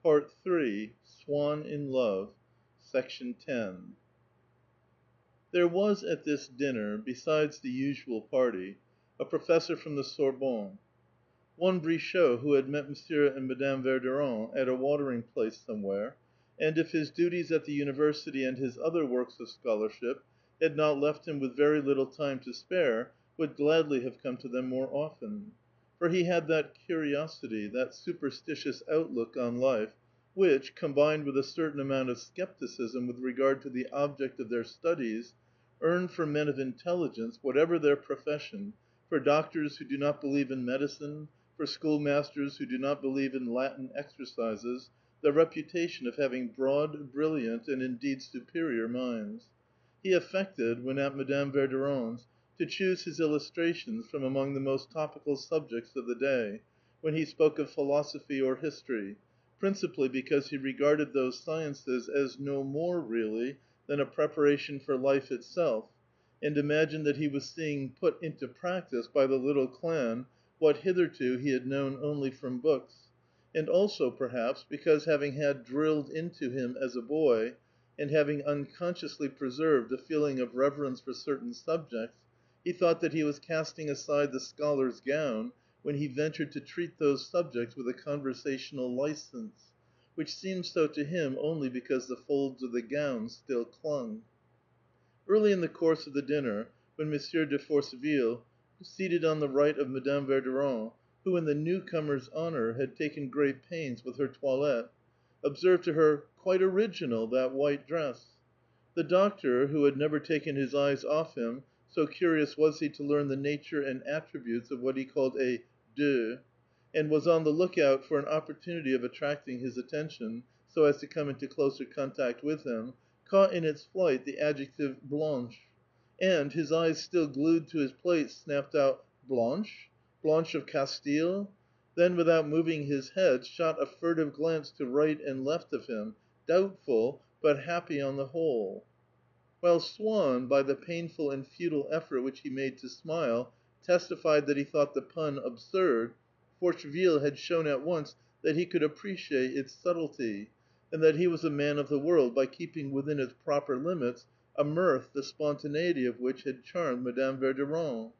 PART III. SWANN IN LOVE. 10. There was at this dinner, besides the usual party, a professor from the Sorbonne, one Brichot, who had met M. and Madame Verdurin at a watering place somewhere, and if his duties at the university and his other works of scholarship had not left him with very little time to spare, would gladly have come to them more often. For he had that curiosity, that superstitious outlook on life, which, combined with a certain amount of skepticism with regard to the object of their studies, earn for men of intelligence, whatever their profession, for doctors who do not believe in medicine, for schoolmasters who do not believe in Latin exercises, the reputation of having broad, brilliant, and indeed superior minds. He affected, when at Madame Verdurin's, to choose his illustrations from among the most topical subjects of the day, when he spoke of philosophy or history, principally because he regarded those sciences as no more, really, than a preparation for life itself, and imagined that he was seeing put into practice by the little clan what hitherto he had known only from books, and also, perhaps, because having had drilled into him as a boy, and having unconsciously preserved a feeling of reverence for certain subjects, he thought that he was casting aside the scholar's gown when he ventured to treat those subjects with a conversational license, which seemed so to him only because the folds of the gown still clung. Early in the course of the dinner, when M. de Forceville, seated on the right of Madame Verdurin, who in the newcomer's honor had taken great pains with her toilette, observed to her, "Quite original, that white dress." The doctor, who had never taken his eyes off him, so curious was he to learn the nature and attributes of what he called a deux, and was on the lookout for an opportunity of attracting his attention, so as to come into closer contact with him, caught in its flight the adjective blanche, and, his eyes still glued to his plate, snapped out, "Blanche? Blanche of Castile?" Then, without moving his head, shot a furtive glance to right and left of him, doubtful, but happy on the whole. While Swann, by the painful and futile effort which he made to smile, testified that he thought the pun absurd, Forcheville had shown at once that he could appreciate its subtlety, and that he was a man of the world by keeping within its proper limits a mirth the spontaneity of which had charmed Madame Verdurin.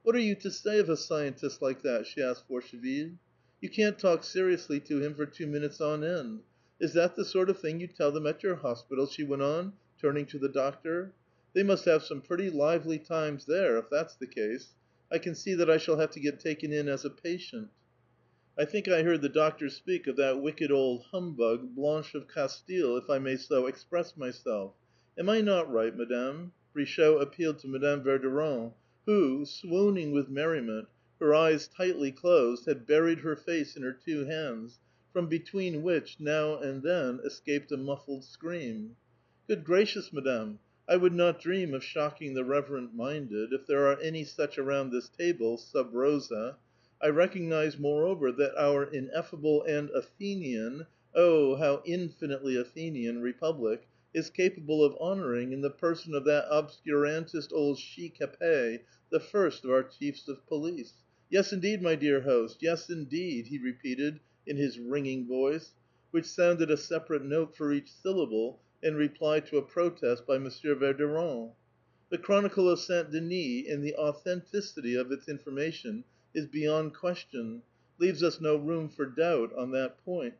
"What are you to say of a scientist like that?" she asked Forcheville. "You can't talk seriously to him for 2 minutes on end. Is that the sort of thing you tell them at your hospital?" she went on, turning to the doctor. "They must have some pretty lively times there, if that's the case. I can see that I shall have to get taken in as a patient." "I think I heard the doctor speak of that wicked old humbug, Blanche of Castile, if I may so express myself. Am I not right, madame?" Brichot appealed to Madame Verdurin, who, swooning with merriment, her eyes tightly closed, had buried her face in her two hands, from between which, now and then, escaped a muffled scream. "Good gracious, madame, I would not dream of shocking the reverent-minded, if there are any such around this table, sub rosa. I recognize, moreover, that our ineffable and Athenian, oh, how infinitely Athenian, republic is capable of honoring in the person of that obscurantist old chic Capet, the first of our chiefs of police. Yes, indeed, my dear host, yes, indeed," he repeated in his ringing voice, which sounded a separate note for each syllable, in reply to a protest by M. Verdurin. The Chronicle of Saint Denis, in the authenticity of its information, is beyond question, leaves us no room for doubt on that point.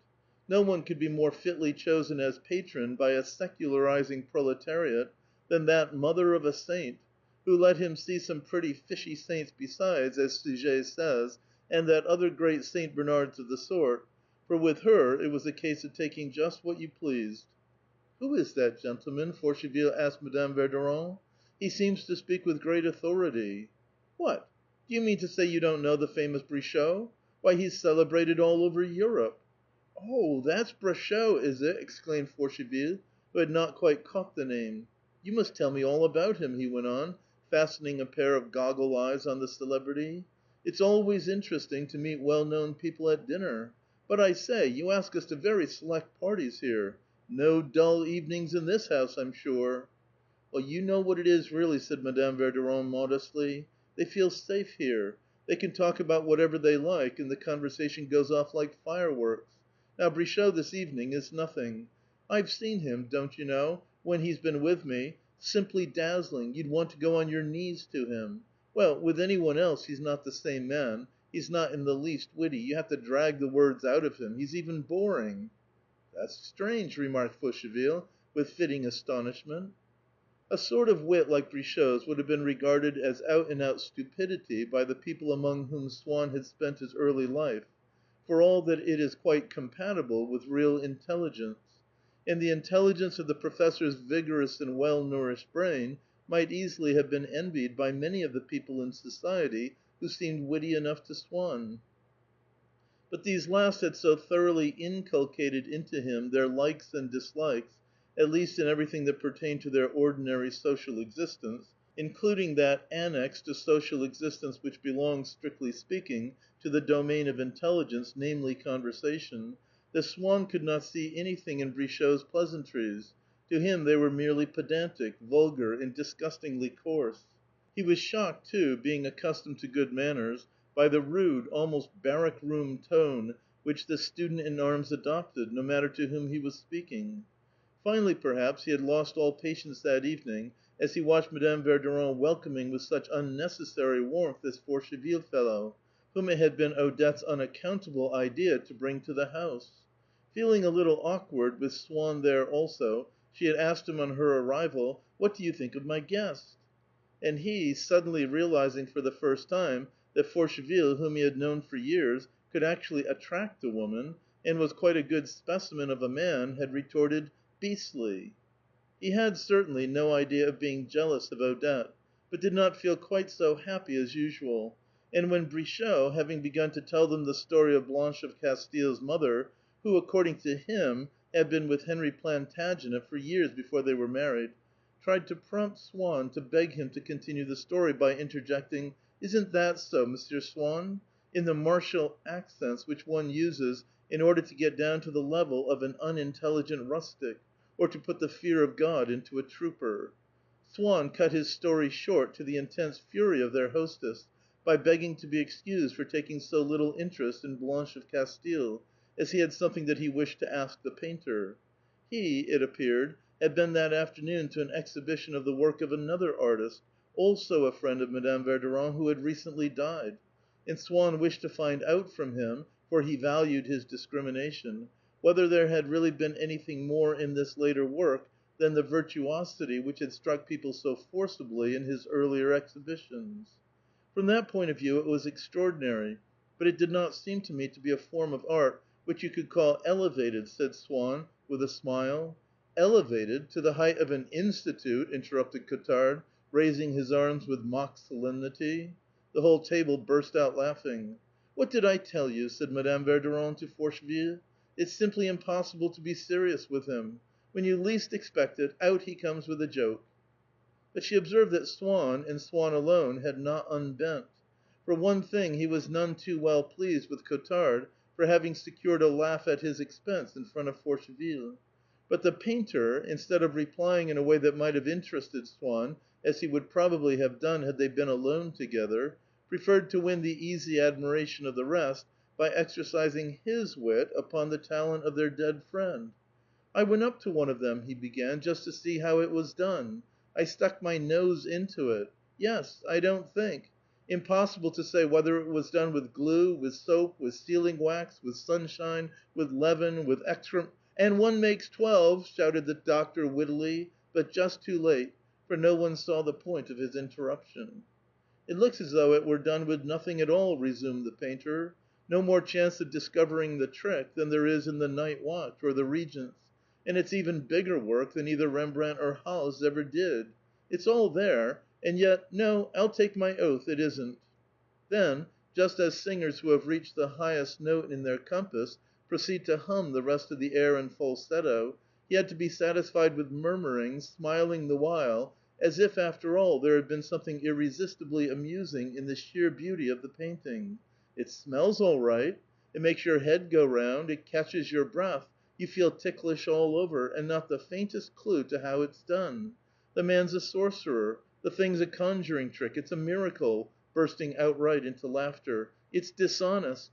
No one could be more fitly chosen as patron by a secularizing proletariat than that mother of a saint, who let him see some pretty fishy saints besides, as Suger says, and that other great Saint Bernards of the sort, for with her it was a case of taking just what you pleased. "Who is that gentleman?" Forcheville asked Madame Verdurin. "He seems to speak with great authority." "What? Do you mean to say you don't know the famous Brichot? Why, he's celebrated all over Europe." "Oh, that's Brichot, is it?" exclaimed Forcheville, who had not quite caught the name. "You must tell me all about him," he went on, fastening a pair of goggle eyes on the celebrity. "It's always interesting to meet well-known people at dinner. But I say, you ask us to very select parties here. No dull evenings in this house, I'm sure." "Well, you know what it is really," said Madame Verdurin modestly. "They feel safe here. They can talk about whatever they like, and the conversation goes off like fireworks. Now Brichot this evening is nothing. I've seen him, don't you know, when he's been with me, simply dazzling, you'd want to go on your knees to him. Well, with any one else he's not the same man. He's not in the least witty. You have to drag the words out of him. He's even boring." "That's strange," remarked Faucheville, with fitting astonishment. A sort of wit like Brichot's would have been regarded as out and out stupidity by the people among whom Swann had spent his early life, for all that it is quite compatible with real intelligence; and the intelligence of the Professor's vigorous and well nourished brain might easily have been envied by many of the people in society who seemed witty enough to Swann. But these last had so thoroughly inculcated into him their likes and dislikes, at least in everything that pertained to their ordinary social existence, including that annex to social existence which belongs, strictly speaking, to the domain of intelligence, namely conversation, that Swann could not see anything in Brichot's pleasantries; to him they were merely pedantic, vulgar, and disgustingly coarse. He was shocked, too, being accustomed to good manners, by the rude, almost barrack room tone which the student in arms adopted, no matter to whom he was speaking. Finally, perhaps, he had lost all patience that evening as he watched Madame Verdurin welcoming with such unnecessary warmth this Forcheville fellow, whom it had been Odette's unaccountable idea to bring to the house. Feeling a little awkward, with Swann there also, she had asked him on her arrival, "What do you think of my guest?" And he, suddenly realizing for the first time that Forcheville, whom he had known for years, could actually attract a woman, and was quite a good specimen of a man, had retorted, "Beastly." He had, certainly, no idea of being jealous of Odette, but did not feel quite so happy as usual; and when Brichot, having begun to tell them the story of Blanche of Castile's mother, who, according to him, had been with Henry Plantagenet for years before they were married, tried to prompt Swann to beg him to continue the story by interjecting, "Isn't that so, Monsieur Swann?" in the martial accents which one uses in order to get down to the level of an unintelligent rustic, or to put the fear of God into a trooper. Swann cut his story short to the intense fury of their hostess by begging to be excused for taking so little interest in Blanche of Castile, as he had something that he wished to ask the painter. He, it appeared, had been that afternoon to an exhibition of the work of another artist, also a friend of Madame Verdurin, who had recently died, and Swann wished to find out from him, for he valued his discrimination, whether there had really been anything more in this later work than the virtuosity which had struck people so forcibly in his earlier exhibitions. From that point of view it was extraordinary, but it did not seem to me to be a form of art which you could call elevated," said Swann with a smile. "Elevated to the height of an institute," interrupted Cottard, raising his arms with mock solemnity. The whole table burst out laughing. "What did I tell you?" said Madame Verdurin to Forcheville. "It's simply impossible to be serious with him. When you least expect it, out he comes with a joke." But she observed that Swann, and Swann alone, had not unbent. For one thing, he was none too well pleased with Cottard for having secured a laugh at his expense in front of Forcheville. But the painter, instead of replying in a way that might have interested Swann, as he would probably have done had they been alone together, preferred to win the easy admiration of the rest by exercising his wit upon the talent of their dead friend. "I went up to one of them," he began, "just to see how it was done. I stuck my nose into it. Yes, I don't think. Impossible to say whether it was done with glue, with soap, with sealing wax, with sunshine, with leaven, with excrem—" "And one makes 12!" shouted the doctor wittily, but just too late, for no one saw the point of his interruption. "It looks as though it were done with nothing at all," resumed the painter. "No more chance of discovering the trick than there is in the Night Watch, or the Regents, and it's even bigger work than either Rembrandt or Hals ever did. It's all there, and yet, no, I'll take my oath it isn't." Then, just as singers who have reached the highest note in their compass proceed to hum the rest of the air in falsetto, he had to be satisfied with murmuring, smiling the while, as if, after all, there had been something irresistibly amusing in the sheer beauty of the painting. "It smells all right. It makes your head go round, it catches your breath, you feel ticklish all over, and not the faintest clue to how it's done. The man's a sorcerer, the thing's a conjuring trick, it's a miracle," bursting outright into laughter. "It's dishonest."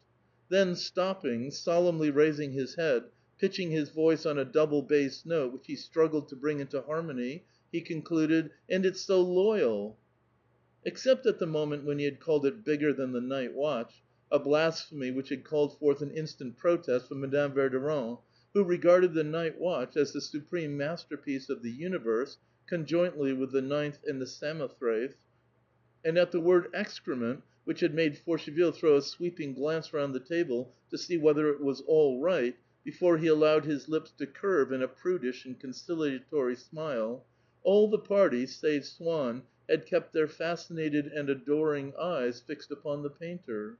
Then stopping, solemnly raising his head, pitching his voice on a double bass note which he struggled to bring into harmony, he concluded, "And it's so loyal." Except at the moment when he had called it bigger than the Night Watch, a blasphemy which had called forth an instant protest from Madame Verdurin, who regarded the Night Watch as the supreme masterpiece of the universe, conjointly with the Ninth and the Samothrace, and at the word excrement, which had made Forcheville throw a sweeping glance round the table to see whether it was all right, before he allowed his lips to curve in a prudish and conciliatory smile, all the party, save Swann, had kept their fascinated and adoring eyes fixed upon the painter.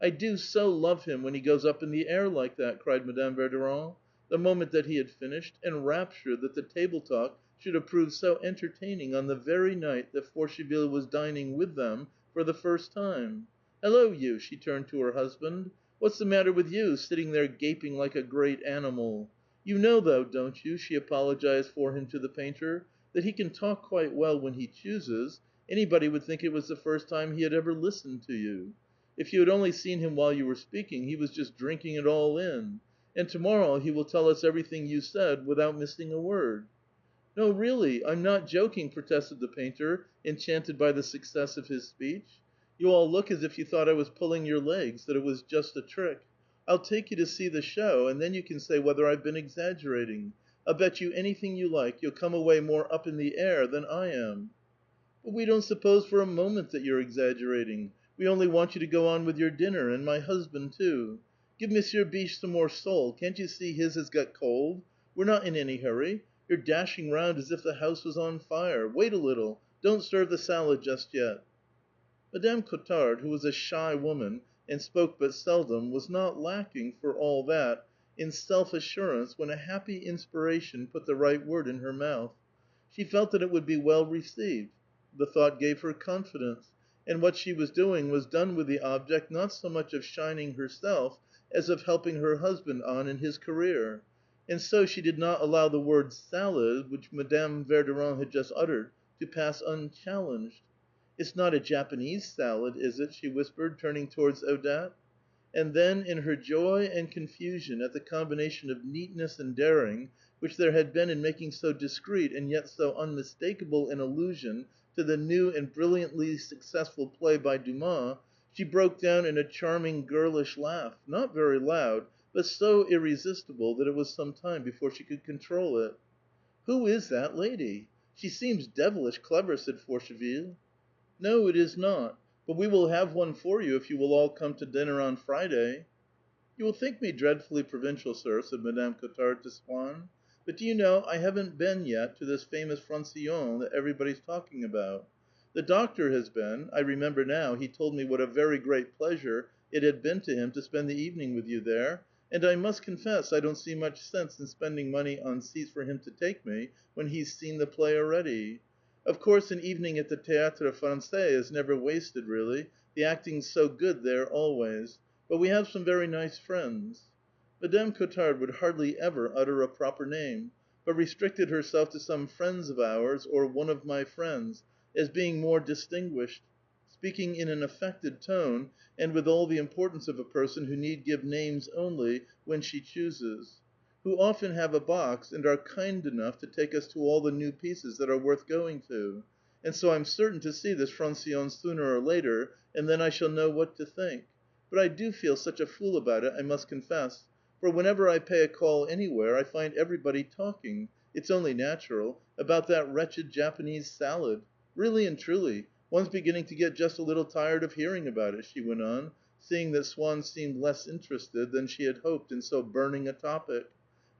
"I do so love him when he goes up in the air like that!" cried Madame Verdurin, the moment that he had finished, enraptured that the table talk should have proved so entertaining on the very night that Forcheville was dining with them for the first time. "Hello, you!" She turned to her husband. "What's the matter with you, sitting there gaping like a great animal? You know, though, don't you," she apologized for him to the painter, "that he can talk quite well when he chooses. Anybody would think it was the first time he had ever listened to you. If you had only seen him while you were speaking, he was just drinking it all in. And to morrow he will tell us everything you said without missing a word." "No, really, I'm not joking," protested the painter, enchanted by the success of his speech. "You all look as if you thought I was pulling your legs, that it was just a trick. I'll take you to see the show, and then you can say whether I've been exaggerating. I'll bet you anything you like, you'll come away more up in the air than I am." "But we don't suppose for a moment that you're exaggerating. We only want you to go on with your dinner, and my husband, too. Give Monsieur Biche some more sole. Can't you see his has got cold? We're not in any hurry. You're dashing round as if the house was on fire. Wait a little. Don't serve the salad just yet." Madame Cottard, who was a shy woman and spoke but seldom, was not lacking, for all that, in self-assurance when a happy inspiration put the right word in her mouth. She felt that it would be well received. The thought gave her confidence, and what she was doing was done with the object not so much of shining herself as of helping her husband on in his career. And so she did not allow the word "salad," which Madame Verdurin had just uttered, to pass unchallenged. "It's not a Japanese salad, is it?" she whispered, turning towards Odette. And then, in her joy and confusion at the combination of neatness and daring which there had been in making so discreet and yet so unmistakable an allusion to the new and brilliantly successful play by Dumas, she broke down in a charming girlish laugh, not very loud, but so irresistible that it was some time before she could control it. "Who is that lady? She seems devilish clever," said Forcheville. "No, it is not. But we will have one for you if you will all come to dinner on Friday." "You will think me dreadfully provincial, sir," said Madame Cottard to Swann. "But do you know, I haven't been yet to this famous Francillon that everybody's talking about. The doctor has been. I remember now, he told me what a very great pleasure it had been to him to spend the evening with you there, and I must confess I don't see much sense in spending money on seats for him to take me, when he's seen the play already. Of course, an evening at the Théâtre Français is never wasted, really; the acting's so good there always. But we have some very nice friends." Madame Cottard would hardly ever utter a proper name, but restricted herself to some friends of ours, or one of my friends, as being more distinguished, speaking in an affected tone, and with all the importance of a person who need give names only when she chooses, "who often have a box, and are kind enough to take us to all the new pieces that are worth going to. And so I'm certain to see this Francillon sooner or later, and then I shall know what to think. But I do feel such a fool about it, I must confess; for whenever I pay a call anywhere, I find everybody talking it's only natural about that wretched Japanese salad. Really and truly, one's beginning to get just a little tired of hearing about it," she went on, seeing that Swann seemed less interested than she had hoped in so burning a topic.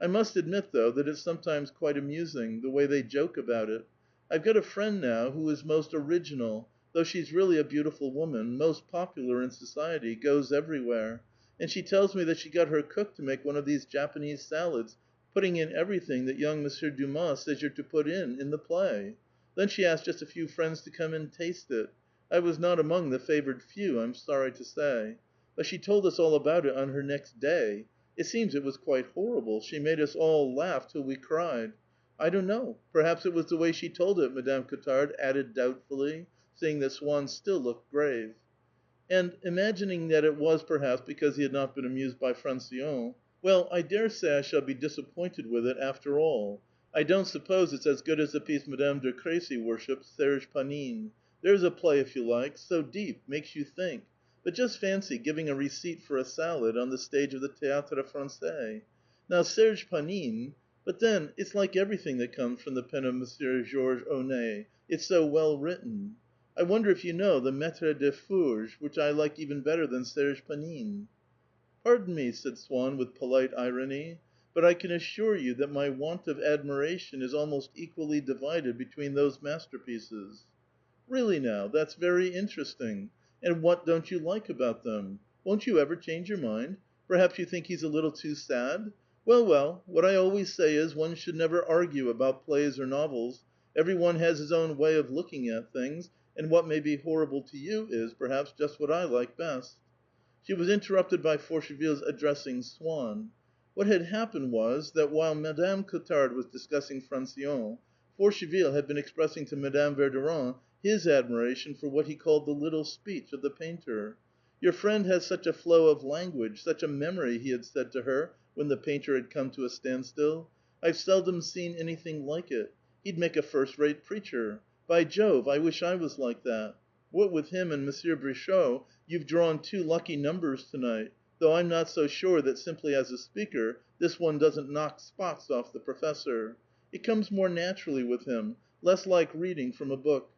"I must admit, though, that it's sometimes quite amusing, the way they joke about it. I've got a friend now who is most original, though she's really a beautiful woman, most popular in society, goes everywhere, and she tells me that she got her cook to make one of these Japanese salads, putting in everything that young Monsieur Dumas says you're to put in the play. Then she asked just a few friends to come and taste it. I was not among the favored few, I'm sorry to say. But she told us all about it on her next day. It seems it was quite horrible. She made us all laugh till we cried. I don't know. Perhaps it was the way she told it," Madame Cottard added doubtfully, seeing that Swann still looked grave. And imagining that it was perhaps because he had not been amused by Francillon, "Well, I dare say I shall be disappointed with it after all. I don't suppose it's as good as the piece Madame de Crécy worships, Serge Panine. There's a play, if you like, so deep, makes you think. But just fancy giving a receipt for a salad on the stage of the Théâtre Français. Now Serge Panine, but then, it's like everything that comes from the pen of Monsieur Georges Ohnet, it's so well written. I wonder if you know the Maître de Fourge, which I like even better than Serge Panine." "Pardon me," said Swann with polite irony, "but I can assure you that my want of admiration is almost equally divided between those masterpieces." "Really now, that's very interesting. And what don't you like about them? Won't you ever change your mind? Perhaps you think he's a little too sad? Well, well, what I always say is, one should never argue about plays or novels. Every one has his own way of looking at things, and what may be horrible to you is, perhaps, just what I like best." She was interrupted by Forcheville's addressing Swann. What had happened was, that while Madame Cottard was discussing Francillon, Forcheville had been expressing to Madame Verdurin his admiration for what he called the little speech of the painter. "Your friend has such a flow of language, such a memory," he had said to her when the painter had come to a standstill. "I've seldom seen anything like it. He'd make a first-rate preacher. By Jove, I wish I was like that. What with him and Monsieur Brichot, you've drawn two lucky numbers to night, though I'm not so sure that simply as a speaker this one doesn't knock spots off the professor. It comes more naturally with him, less like reading from a book.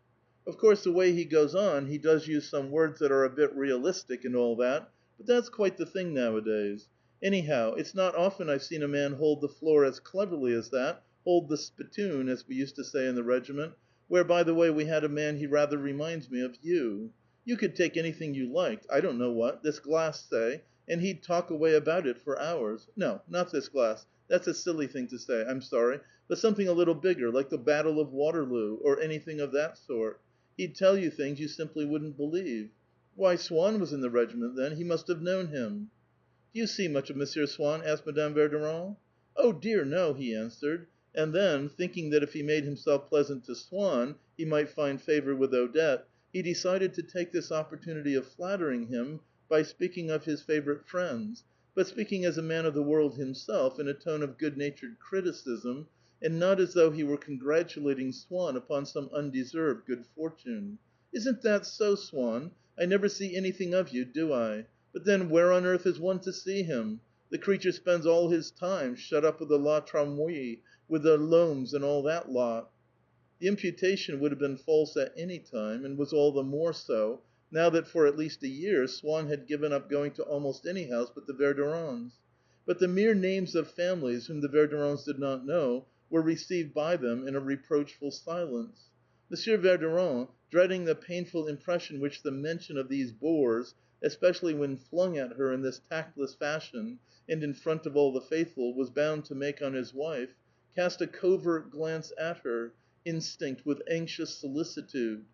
Of course, the way he goes on, he does use some words that are a bit realistic and all that, but that's quite the thing nowadays. Anyhow, it's not often I've seen a man hold the floor as cleverly as that, hold the spittoon, as we used to say in the regiment, where, by the way, we had a man he rather reminds me of you. You could take anything you liked, I don't know what, this glass, say, and he'd talk away about it for hours. No, not this glass. That's a silly thing to say, I'm sorry, but something a little bigger, like the Battle of Waterloo, or anything of that sort. He'd tell you things you simply wouldn't believe. Why, Swann was in the regiment then. He must have known him." "Do you see much of Monsieur Swann?" asked Madame Verdurin. "Oh, dear, no," he answered; and then, thinking that if he made himself pleasant to Swann, he might find favor with Odette, he decided to take this opportunity of flattering him by speaking of his favorite friends, but speaking as a man of the world himself, in a tone of good-natured criticism, and not as though he were congratulating Swann upon some undeserved good fortune. "Isn't that so, Swann? I never see anything of you, do I? But then, where on earth is one to see him? The creature spends all his time shut up with the La Tramway, with the Lomes, and all that lot." The imputation would have been false at any time, and was all the more so, now that for at least a year Swann had given up going to almost any house but the Verdurins. But the mere names of families whom the Verdurins did not know were received by them in a reproachful silence. Monsieur Verdurin, dreading the painful impression which the mention of these bores, especially when flung at her in this tactless fashion, and in front of all the faithful, was bound to make on his wife, cast a covert glance at her, instinct with anxious solicitude.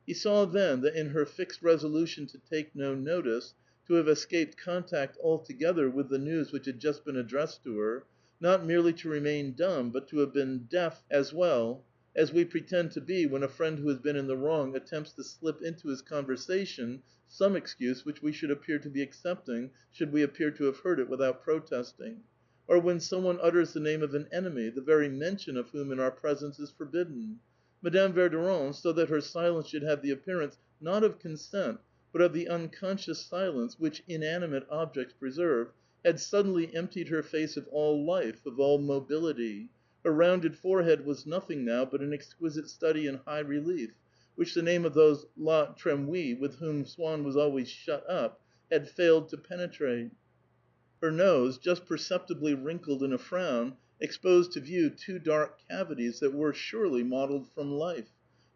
He saw then that in her fixed resolution to take no notice, to have escaped contact altogether with the news which had just been addressed to her, not merely to remain dumb, but to have been deaf as well, as we pretend to be when a friend who has been in the wrong attempts to slip into his conversation some excuse which we should appear to be accepting should we appear to have heard it without protesting, or when some one utters the name of an enemy, the very mention of whom in our presence is forbidden. Madame Verdurin, so that her silence should have the appearance, not of consent, but of the unconscious silence which inanimate objects preserve, had suddenly emptied her face of all life, of all mobility. Her rounded forehead was nothing now but an exquisite study in high relief, which the name of those La Trémouille with whom Swann was always shut up had failed to penetrate. Her nose, just perceptibly wrinkled in a frown, exposed to view two dark cavities that were surely modeled from life.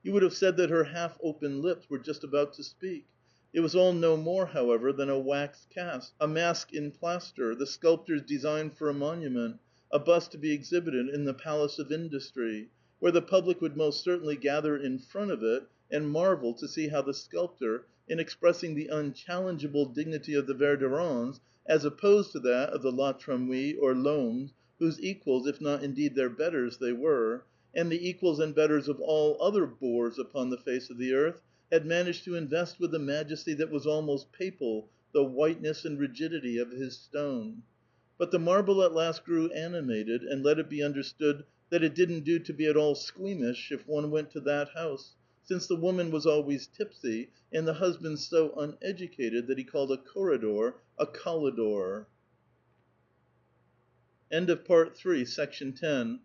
You would have said that her half open lips were just about to speak. It was all no more, however, than a wax cast, a mask in plaster, the sculptor's design for a monument, a bust to be exhibited in the Palace of Industry, where the public would most certainly gather in front of it and marvel to see how the sculptor, in expressing the unchallengeable dignity of the Verdurins, as opposed to that of the La Trémouille or Lomes, whose equals, if not indeed their betters, they were, and the equals and betters of all other bores upon the face of the earth, had managed to invest with a majesty that was almost papal the whiteness and rigidity of his stone. But the marble at last grew animated, and let it be understood that it didn't do to be at all squeamish if one went to that house, since the woman was always tipsy, and the husband so uneducated that he called a corridor a collidor. Part 3, Section 10,